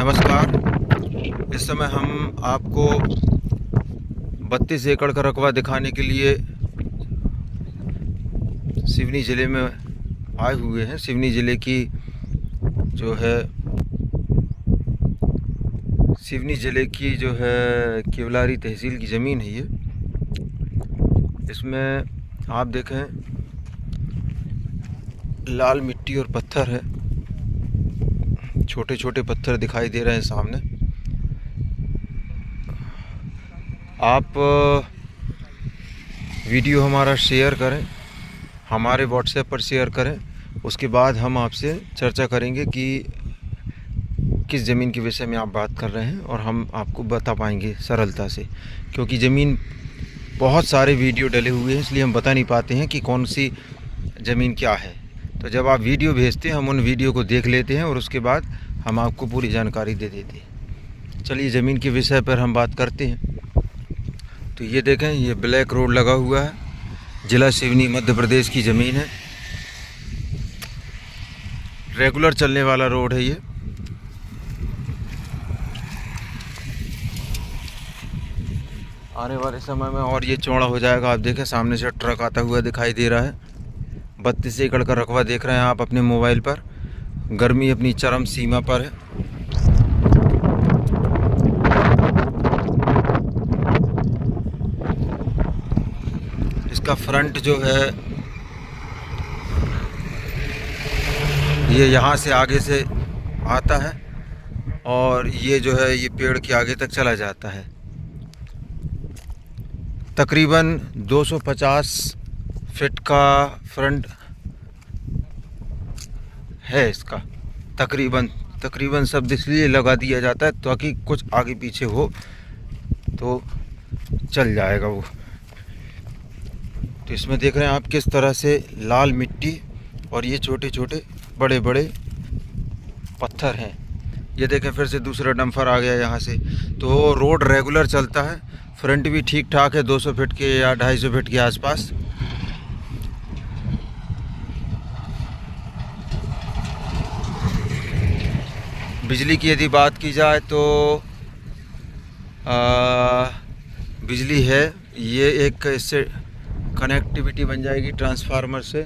नमस्कार। इस समय हम आपको 32 एकड़ का रकबा दिखाने के लिए सिवनी ज़िले में आए हुए हैं। सिवनी ज़िले की जो है केवलारी तहसील की ज़मीन है ये। इसमें आप देखें लाल मिट्टी और पत्थर है, छोटे छोटे पत्थर दिखाई दे रहे हैं सामने। आप वीडियो हमारा शेयर करें, हमारे व्हाट्सएप पर शेयर करें। उसके बाद हम आपसे चर्चा करेंगे कि किस ज़मीन के विषय में आप बात कर रहे हैं और हम आपको बता पाएंगे सरलता से, क्योंकि ज़मीन बहुत सारे वीडियो डले हुए हैं, इसलिए हम बता नहीं पाते हैं कि कौन सी ज़मीन क्या है। तो जब आप वीडियो भेजते हैं हम उन वीडियो को देख लेते हैं और उसके बाद हम आपको पूरी जानकारी दे देते हैं। चलिए ज़मीन के विषय पर हम बात करते हैं। तो ये देखें, ये ब्लैक रोड लगा हुआ है, ज़िला सिवनी मध्य प्रदेश की ज़मीन है। रेगुलर चलने वाला रोड है ये। आने वाले समय में और ये चौड़ा हो जाएगा। आप देखें सामने से ट्रक आता हुआ दिखाई दे रहा है। 32 एकड़ का रकबा देख रहे हैं आप अपने मोबाइल पर। गर्मी अपनी चरम सीमा पर है। इसका फ्रंट जो है ये यहाँ से आगे से आता है और ये जो है ये पेड़ के आगे तक चला जाता है। तकरीबन 250 फीट का फ्रंट है इसका। तकरीबन शब्द इसलिए लगा दिया जाता है ताकि कुछ आगे पीछे हो तो चल जाएगा वो। तो इसमें देख रहे हैं आप किस तरह से लाल मिट्टी और ये छोटे छोटे बड़े बड़े पत्थर हैं। ये देखें फिर से दूसरा डंपर आ गया यहाँ से। तो रोड रेगुलर चलता है, फ्रंट भी ठीक ठाक है, 200 फीट के या 250 फीट के आसपास। बिजली की यदि बात की जाए तो बिजली है। ये एक इससे कनेक्टिविटी बन जाएगी ट्रांसफार्मर से।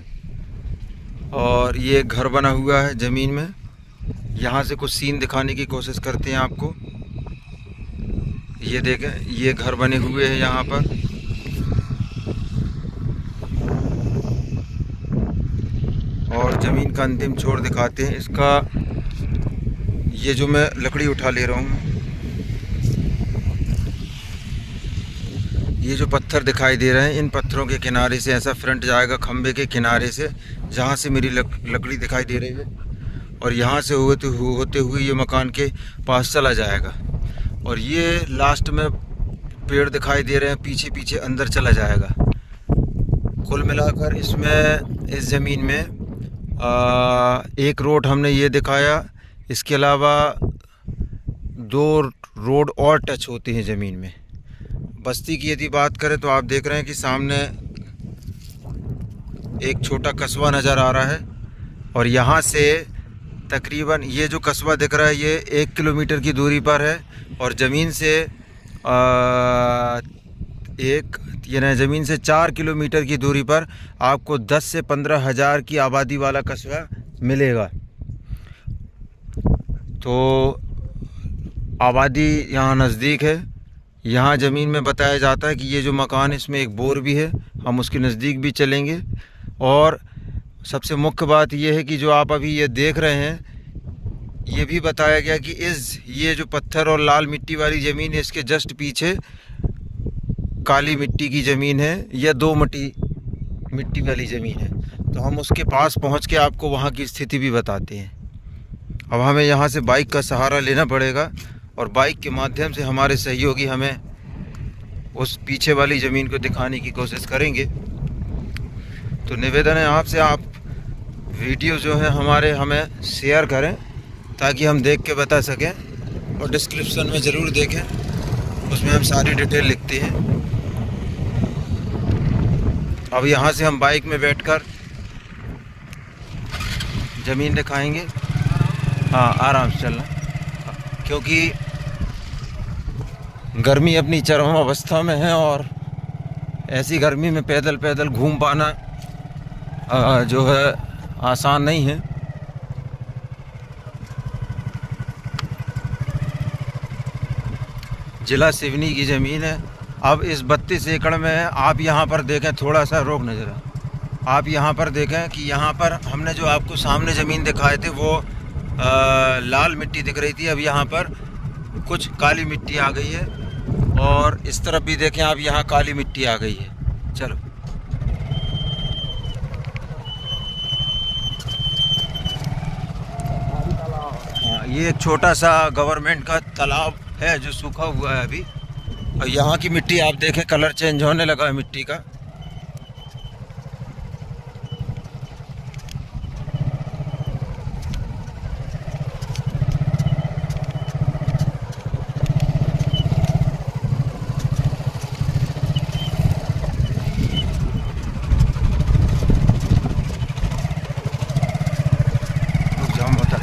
और ये घर बना हुआ है ज़मीन में। यहाँ से कुछ सीन दिखाने की कोशिश करते हैं आपको। ये देखें, ये घर बने हुए हैं यहाँ पर। और ज़मीन का अंतिम छोर दिखाते हैं इसका। ये जो मैं लकड़ी उठा ले रहा हूँ, ये जो पत्थर दिखाई दे रहे हैं, इन पत्थरों के किनारे से ऐसा फ्रंट जाएगा खंबे के किनारे से, जहाँ से मेरी लकड़ी दिखाई दे रही है। और यहाँ से होते हुए ये मकान के पास चला जाएगा। और ये लास्ट में पेड़ दिखाई दे रहे हैं, पीछे पीछे अंदर चला जाएगा। कुल मिलाकर इसमें इस ज़मीन में एक रोड हमने ये दिखाया। इसके अलावा 2 रोड और टच होते हैं ज़मीन में। बस्ती की यदि बात करें तो आप देख रहे हैं कि सामने एक छोटा कस्बा नज़र आ रहा है। और यहाँ से तकरीबन ये जो कस्बा दिख रहा है ये 1 किलोमीटर की दूरी पर है। और ज़मीन से 4 किलोमीटर की दूरी पर आपको 10 से 15 हज़ार की आबादी वाला कस्बा मिलेगा। तो आबादी यहाँ नज़दीक है। यहाँ ज़मीन में बताया जाता है कि ये जो मकान, इसमें एक बोर भी है। हम उसके नज़दीक भी चलेंगे। और सबसे मुख्य बात ये है कि जो आप अभी ये देख रहे हैं, ये भी बताया गया कि ये जो पत्थर और लाल मिट्टी वाली ज़मीन है, इसके जस्ट पीछे काली मिट्टी की ज़मीन है या 2 मिट्टी वाली ज़मीन है। तो हम उसके पास पहुंच के आपको वहां की स्थिति भी बताते हैं। अब हमें यहाँ से बाइक का सहारा लेना पड़ेगा और बाइक के माध्यम से हमारे सहयोगी हमें उस पीछे वाली ज़मीन को दिखाने की कोशिश करेंगे। तो निवेदन है आपसे, आप वीडियो जो है हमें शेयर करें ताकि हम देख के बता सकें। और डिस्क्रिप्शन में ज़रूर देखें, उसमें हम सारी डिटेल लिखते हैं। अब यहाँ से हम बाइक में बैठकर ज़मीन दिखाएंगे। हाँ, आराम से चलना। क्योंकि गर्मी अपनी चरम अवस्था में है और ऐसी गर्मी में पैदल पैदल घूम पाना जो है आसान नहीं है। जिला सिवनी की ज़मीन है। अब इस 32 एकड़ में आप यहाँ पर देखें, थोड़ा सा रोक नज़र, आप यहाँ पर देखें कि यहाँ पर हमने जो आपको सामने ज़मीन दिखाए थे वो लाल मिट्टी दिख रही थी। अब यहाँ पर कुछ काली मिट्टी आ गई है और इस तरफ भी देखें आप, यहाँ काली मिट्टी आ गई है। चलो हाँ, ये एक छोटा सा गवर्नमेंट का तालाब है जो सूखा हुआ है अभी। और यहाँ की मिट्टी आप देखें, कलर चेंज होने लगा है मिट्टी का।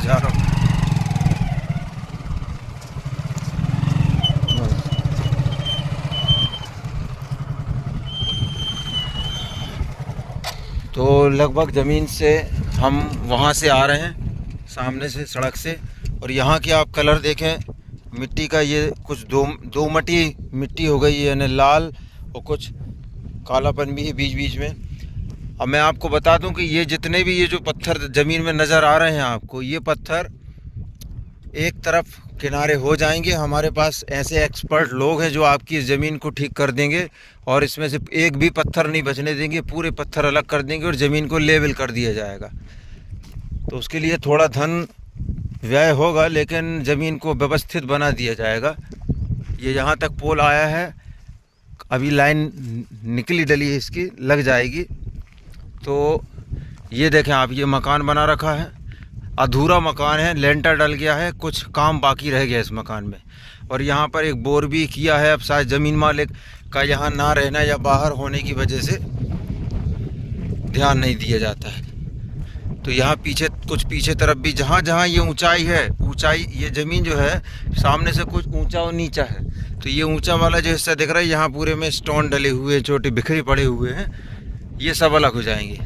जा रहा हूँ। तो लगभग ज़मीन से हम वहाँ से आ रहे हैं, सामने से सड़क से। और यहाँ की आप कलर देखें मिट्टी का, ये कुछ दो मटी मिट्टी हो गई है, यानी लाल, और कुछ कालापन भी है बीच बीच में। अब मैं आपको बता दूं कि ये जितने भी ये जो पत्थर ज़मीन में नज़र आ रहे हैं आपको, ये पत्थर एक तरफ किनारे हो जाएंगे। हमारे पास ऐसे एक्सपर्ट लोग हैं जो आपकी इस ज़मीन को ठीक कर देंगे और इसमें से एक भी पत्थर नहीं बचने देंगे, पूरे पत्थर अलग कर देंगे और ज़मीन को लेवल कर दिया जाएगा। तो उसके लिए थोड़ा धन व्यय होगा, लेकिन ज़मीन को व्यवस्थित बना दिया जाएगा। ये यहाँ तक पोल आया है, अभी लाइन निकली डली है इसकी, लग जाएगी। तो ये देखें आप, ये मकान बना रखा है, अधूरा मकान है, लेंटर डल गया है, कुछ काम बाकी रह गया इस मकान में। और यहाँ पर एक बोर भी किया है। अब शायद ज़मीन मालिक का यहाँ ना रहना या बाहर होने की वजह से ध्यान नहीं दिया जाता है। तो यहाँ पीछे कुछ पीछे तरफ भी जहाँ जहाँ ये ऊंचाई है, ऊंचाई, ये ज़मीन जो है सामने से कुछ ऊंचा और नीचा है। तो ये ऊंचा वाला जो हिस्सा दिख रहा है, यहाँ पूरे में स्टोन डले हुए, छोटे बिखरे पड़े हुए हैं, ये सब अलग हो जाएंगे।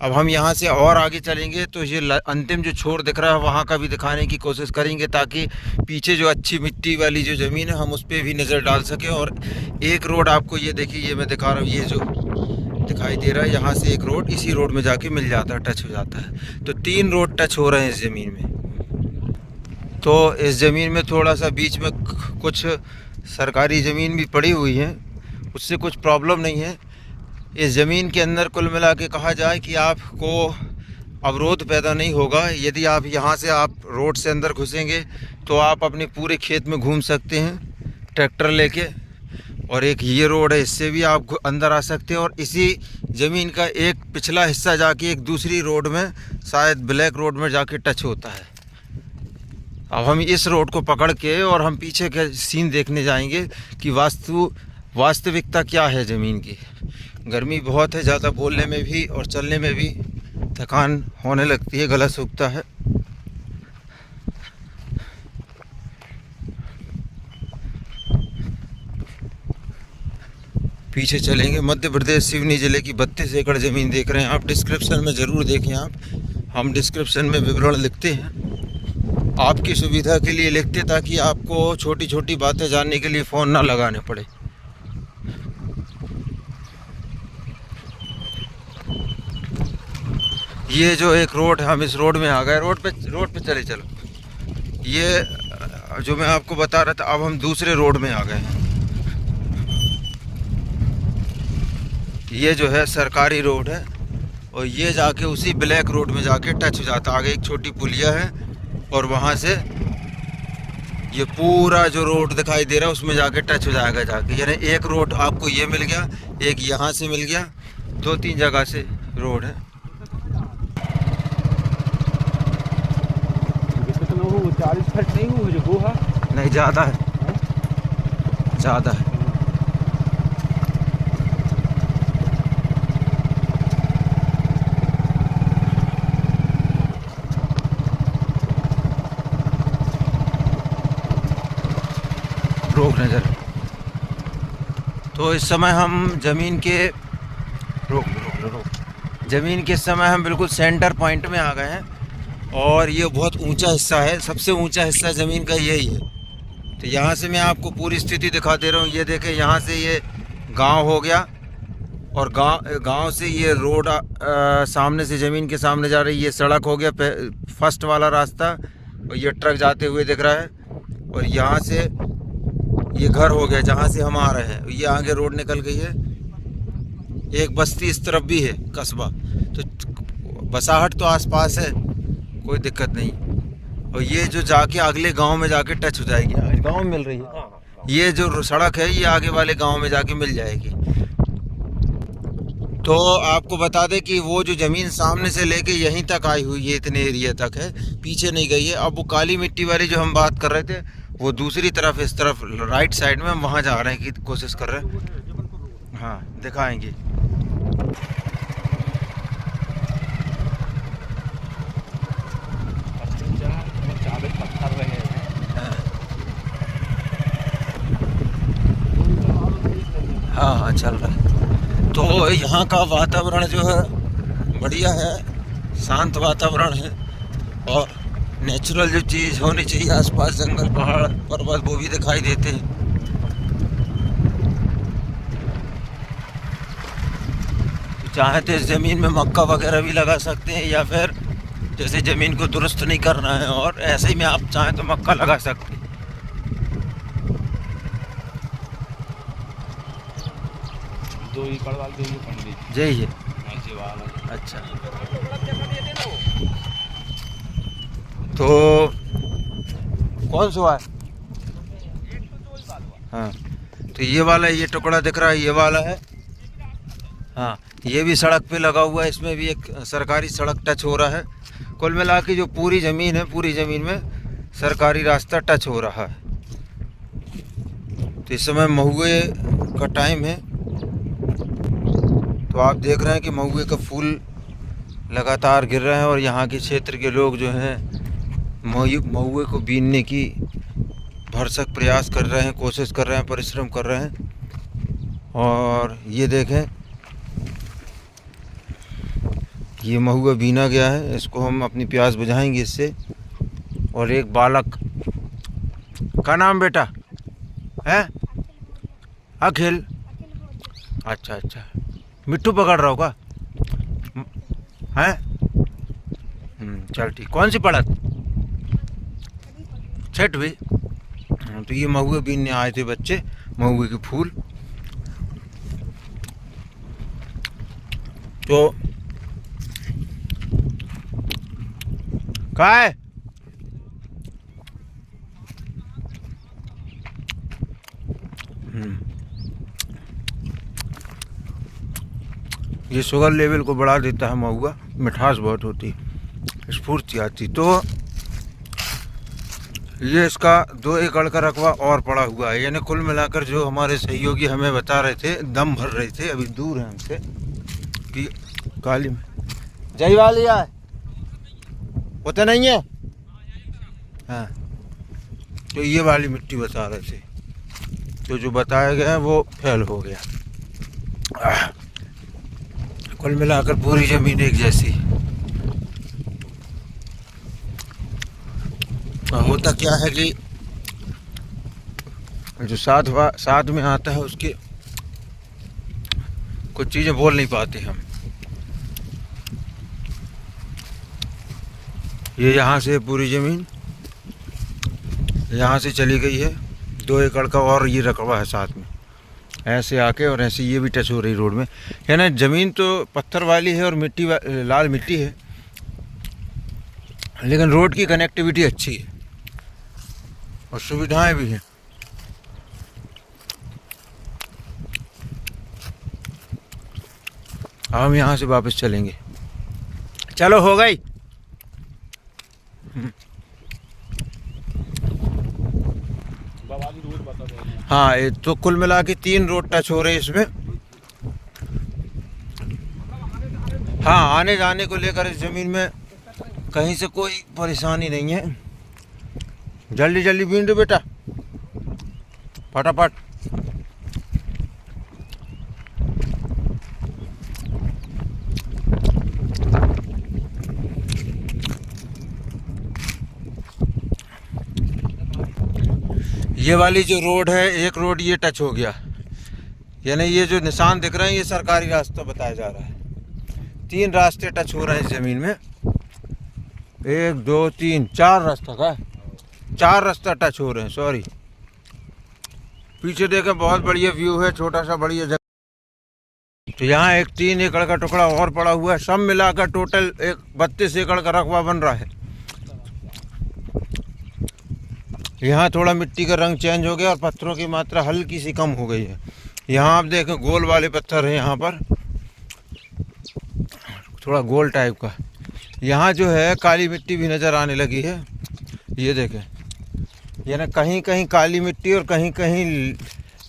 अब हम यहाँ से और आगे चलेंगे तो ये अंतिम जो छोर दिख रहा है वहाँ का भी दिखाने की कोशिश करेंगे, ताकि पीछे जो अच्छी मिट्टी वाली जो ज़मीन है हम उस पर भी नज़र डाल सकें। और एक रोड आपको ये देखिए, ये मैं दिखा रहा हूँ, ये जो दिखाई दे रहा है, यहाँ से एक रोड इसी रोड में जाके मिल जाता है, टच हो जाता है। तो 3 रोड टच हो रहे हैं इस ज़मीन में। तो इस ज़मीन में थोड़ा सा बीच में कुछ सरकारी ज़मीन भी पड़ी हुई है, उससे कुछ प्रॉब्लम नहीं है। इस ज़मीन के अंदर कुल मिला के कहा जाए कि आपको अवरोध पैदा नहीं होगा। यदि आप यहाँ से आप रोड से अंदर घुसेंगे तो आप अपने पूरे खेत में घूम सकते हैं ट्रैक्टर लेके। और एक ये रोड है, इससे भी आप अंदर आ सकते हैं। और इसी ज़मीन का एक पिछला हिस्सा जाके एक दूसरी रोड में, शायद ब्लैक रोड में जाके टच होता है। अब हम इस रोड को पकड़ के और हम पीछे के सीन देखने जाएंगे कि वास्तविकता क्या है ज़मीन की। गर्मी बहुत है, ज़्यादा बोलने में भी और चलने में भी थकान होने लगती है, गला सूखता है। पीछे चलेंगे। मध्य प्रदेश सिवनी ज़िले की 32 एकड़ ज़मीन देख रहे हैं आप। डिस्क्रिप्शन में ज़रूर देखें आप, हम डिस्क्रिप्शन में विवरण लिखते हैं, आपकी सुविधा के लिए लिखते, ताकि आपको छोटी छोटी बातें जानने के लिए फ़ोन ना लगाने पड़े। ये जो एक रोड है, हम इस रोड में आ गए। रोड पे चले चलो। ये जो मैं आपको बता रहा था, अब हम दूसरे रोड में आ गए हैं। ये जो है सरकारी रोड है और ये जाके उसी ब्लैक रोड में जाके टच हो जाता है। आगे एक छोटी पुलिया है और वहाँ से ये पूरा जो रोड दिखाई दे रहा है उसमें जाके टच हो जाएगा जाके। यानी एक रोड आपको ये मिल गया, एक यहाँ से मिल गया, 2-3 जगह से रोड है। 40 फीट नहीं हुआ जो है? नहीं, ज़्यादा है, ज़्यादा है। रोक नज़र। तो इस समय हम ज़मीन के ज़मीन के समय हम बिल्कुल सेंटर पॉइंट में आ गए हैं और ये बहुत ऊंचा हिस्सा है, सबसे ऊंचा हिस्सा ज़मीन का यही है। तो यहाँ से मैं आपको पूरी स्थिति दिखा दे रहा हूँ। ये देखें, यहाँ से ये गांव हो गया और गांव से ये रोड सामने से ज़मीन के सामने जा रही है। ये सड़क हो गया फर्स्ट वाला रास्ता और ये ट्रक जाते हुए दिख रहा है। और यहाँ से ये घर हो गया जहाँ से हम आ रहे हैं। ये आगे रोड निकल गई है, एक बस्ती इस तरफ भी है, कस्बा। तो बसाहट तो आसपास है, कोई दिक्कत नहीं। और ये जो जाके अगले गांव में जाके टच हो जाएगी, गांव में मिल रही है। ये जो सड़क है ये आगे वाले गांव में जाके मिल जाएगी। तो आपको बता दें कि वो जो ज़मीन सामने से लेके यहीं तक आई हुई है, इतने एरिया तक है, पीछे नहीं गई है। अब वो काली मिट्टी वाली जो हम बात कर रहे थे, वो दूसरी तरफ, इस तरफ राइट साइड में हम वहाँ जा रहे हैं कि कोशिश कर रहे हैं। हाँ, दिखाएंगे। हाँ हाँ, चल रहा है। तो यहाँ का वातावरण जो है बढ़िया है, शांत वातावरण है और नेचुरल जो चीज़ होनी चाहिए आसपास, जंगल, पहाड़, पर्वत, वो भी दिखाई देते हैं। तो चाहे तो इस ज़मीन में मक्का वगैरह भी लगा सकते हैं, या फिर जैसे ज़मीन को दुरुस्त नहीं करना है और ऐसे ही में आप चाहें तो मक्का लगा सकते हैं। दो एकड़ वाले दो पंडित जय है। अच्छा, तो कौन सा है? हाँ, तो ये वाला, ये टुकड़ा दिख रहा है, ये वाला है। हाँ, ये भी सड़क पे लगा हुआ है, इसमें भी एक सरकारी सड़क टच हो रहा है। कुल मिला के जो पूरी ज़मीन है, पूरी ज़मीन में सरकारी रास्ता टच हो रहा है। तो इस समय महुए का टाइम है, तो आप देख रहे हैं कि महुए का फूल लगातार गिर रहे हैं और यहाँ के क्षेत्र के लोग जो हैं महुए को बीनने की भरसक प्रयास कर रहे हैं, कोशिश कर रहे हैं, परिश्रम कर रहे हैं। और ये देखें, ये महुआ बीना गया है, इसको हम अपनी प्यास बुझाएंगे इससे। और एक बालक का नाम बेटा है अखिल। अच्छा अच्छा, मिट्टू पकड़ रहा होगा हैं? चल ठीक। कौन सी पढ़त? छठवीं। तो ये महुए बीनने आए थे बच्चे, महुए के फूल। तो क्या है? ये शुगर लेवल को बढ़ा देता है महुआ, मिठास बहुत होती, स्फूर्ति आती। तो ये इसका 2 एकड़ का रकबा और पड़ा हुआ है। यानी कुल मिलाकर जो हमारे सहयोगी हमें बता रहे थे, दम भर रहे थे, अभी दूर हैं हमसे, कि काली में जय वाली है होता नहीं है। हाँ, तो ये वाली मिट्टी बता रहे थे, तो जो बताया गया वो फेल हो गया। कुल मिलाकर पूरी ज़मीन एक जैसी। होता क्या है कि जो साथ में आता है उसके कुछ चीज़ें बोल नहीं पाते हम। ये यहाँ से पूरी ज़मीन यहाँ से चली गई है, 2 एकड़ का और ये रकबा है साथ में, ऐसे आके और ऐसे ये भी टच हो रही रोड में। यानी ज़मीन तो पत्थर वाली है और मिट्टी लाल मिट्टी है, लेकिन रोड की कनेक्टिविटी अच्छी है और सुविधाएं भी हैं। हम यहाँ से वापस चलेंगे। चलो, हो गई। हाँ, ये तो कुल मिला के 3 रोड टच हो रहे हैं इसमें। हाँ, आने जाने को लेकर इस ज़मीन में कहीं से कोई परेशानी नहीं है। जल्दी जल्दी बीन दो बेटा। फटाफट। ये वाली जो रोड है, एक रोड ये टच हो गया, यानी ये जो निशान दिख रहे हैं ये सरकारी रास्ता बताया जा रहा है। 3 रास्ते टच हो रहे हैं ज़मीन में, 1 2 3 4 रास्ता का 4 रास्ता टच हो रहे हैं। सॉरी, पीछे देखें बहुत बढ़िया व्यू है, छोटा सा बढ़िया जगह। तो यहाँ एक 3 एकड़ का टुकड़ा और पड़ा हुआ है, सब मिलाकर टोटल 32 एकड़ का रकबा बन रहा है। यहाँ थोड़ा मिट्टी का रंग चेंज हो गया और पत्थरों की मात्रा हल्की सी कम हो गई है। यहाँ आप देखें गोल वाले पत्थर हैं, यहाँ पर थोड़ा गोल टाइप का। यहाँ जो है काली मिट्टी भी नज़र आने लगी है, ये देखें, यानी कहीं कहीं काली मिट्टी और कहीं कहीं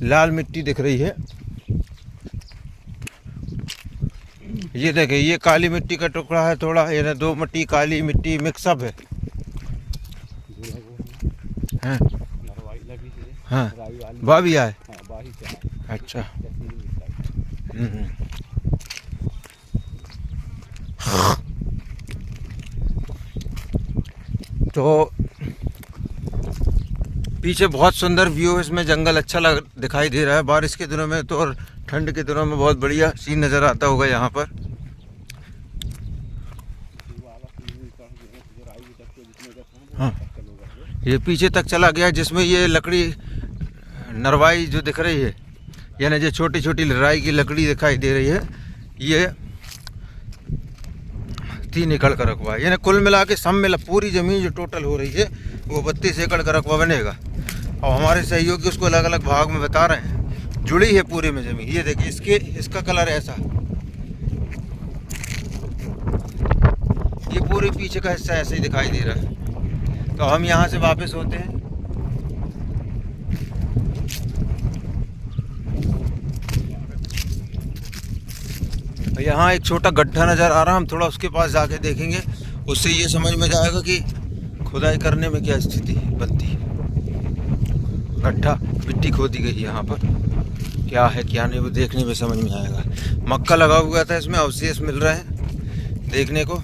लाल मिट्टी दिख रही है। ये देखें, ये काली मिट्टी का टुकड़ा है थोड़ा, यानी 2 मिट्टी काली मिट्टी मिक्सअप है। हाँ हाँ, बावी आए, अच्छा। तो पीछे बहुत सुंदर व्यू है, इसमें जंगल अच्छा दिखाई दे रहा है। बारिश के दिनों में तो और ठंड के दिनों में बहुत बढ़िया सीन नज़र आता होगा यहाँ पर। हाँ, ये पीछे तक चला गया, जिसमें ये लकड़ी नरवाई जो दिख रही है, यानी जो छोटी छोटी लड़ाई की लकड़ी दिखाई दे रही है, ये 3 एकड़ का रकबा है। यानी कुल मिला के सब मिला पूरी ज़मीन जो टोटल हो रही है वो 32 एकड़ का रकबा बनेगा। और हमारे सहयोगी उसको अलग अलग भाग में बता रहे हैं, जुड़ी है पूरे में ज़मीन। ये देखिए, इसका कलर ऐसा, ये पूरे पीछे का हिस्सा ऐसे ही दिखाई दे रहा है। तो हम यहाँ से वापस होते हैं। यहाँ एक छोटा गड्ढा नज़र आ रहा है, हम थोड़ा उसके पास जाके देखेंगे, उससे ये समझ में जाएगा कि खुदाई करने में क्या स्थिति बनती है। गड्ढा, मिट्टी खोदी गई यहाँ पर, क्या है क्या नहीं वो देखने में समझ में आएगा। मक्का लगा हुआ था, इसमें अवशेष मिल रहे हैं देखने को।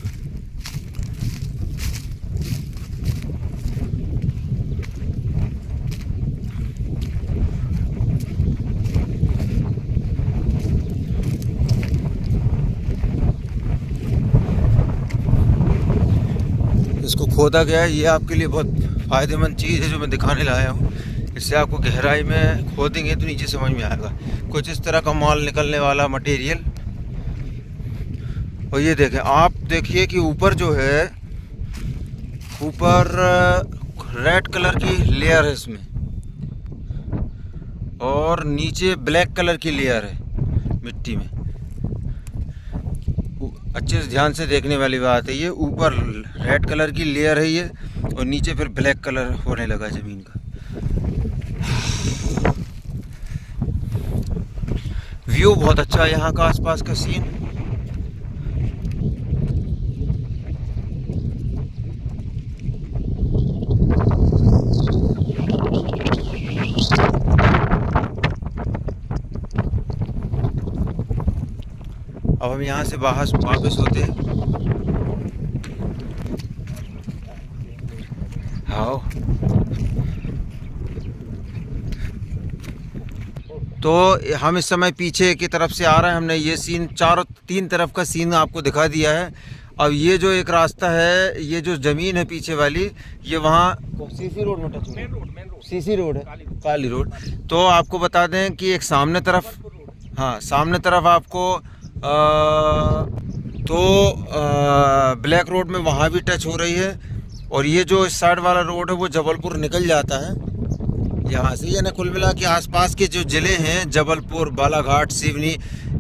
इसको खोदा गया है, ये आपके लिए बहुत फ़ायदेमंद चीज़ है जो मैं दिखाने लाया हूँ। इससे आपको गहराई में खोदेंगे तो नीचे समझ में आएगा कुछ इस तरह का माल निकलने वाला मटेरियल। और ये देखें, आप देखिए कि ऊपर जो है, ऊपर रेड कलर की लेयर है इसमें, और नीचे ब्लैक कलर की लेयर है मिट्टी में। अच्छे से ध्यान से देखने वाली बात है, ये ऊपर रेड कलर की लेयर है ये, और नीचे फिर ब्लैक कलर होने लगा ज़मीन का। व्यू बहुत अच्छा है यहाँ का, आसपास का सीन। अब हम यहाँ से बाहर वापस होते हैं। हाँ, तो हम इस समय पीछे की तरफ से आ रहे हैं। हमने ये सीन 3 तरफ का सीन आपको दिखा दिया है। अब ये जो एक रास्ता है, ये जो ज़मीन है पीछे वाली, ये वहाँ सीसी रोड में touch, main road CC road है, काली रोड। तो आपको बता दें कि एक सामने तरफ, हाँ सामने तरफ आपको ब्लैक रोड में वहाँ भी टच हो रही है। और ये जो इस साइड वाला रोड है वो जबलपुर निकल जाता है यहाँ से। यानी कुल मिला के आसपास के जो ज़िले हैं, जबलपुर, बालाघाट, सिवनी,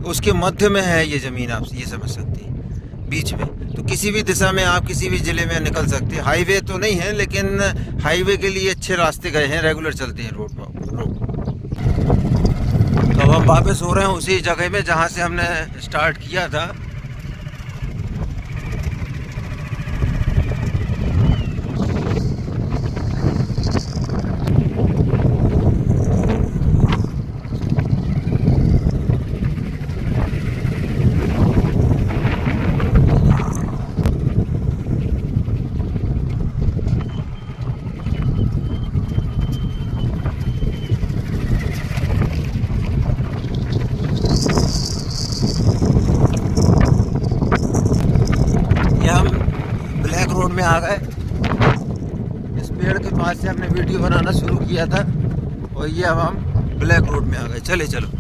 उसके मध्य में है ये ज़मीन, आप ये समझ सकते हैं, बीच में। तो किसी भी दिशा में आप किसी भी ज़िले में निकल सकते हैं। हाईवे तो नहीं है, लेकिन हाईवे के लिए अच्छे रास्ते गए हैं, रेगुलर चलते हैं रोड पर। तो अब हम वापस हो रहे हैं उसी जगह में जहाँ से हमने स्टार्ट किया था। में आ गए। इस पेड़ के पास से हमने वीडियो बनाना शुरू किया था और ये अब हम ब्लैक रोड में आ गए। चले चलो।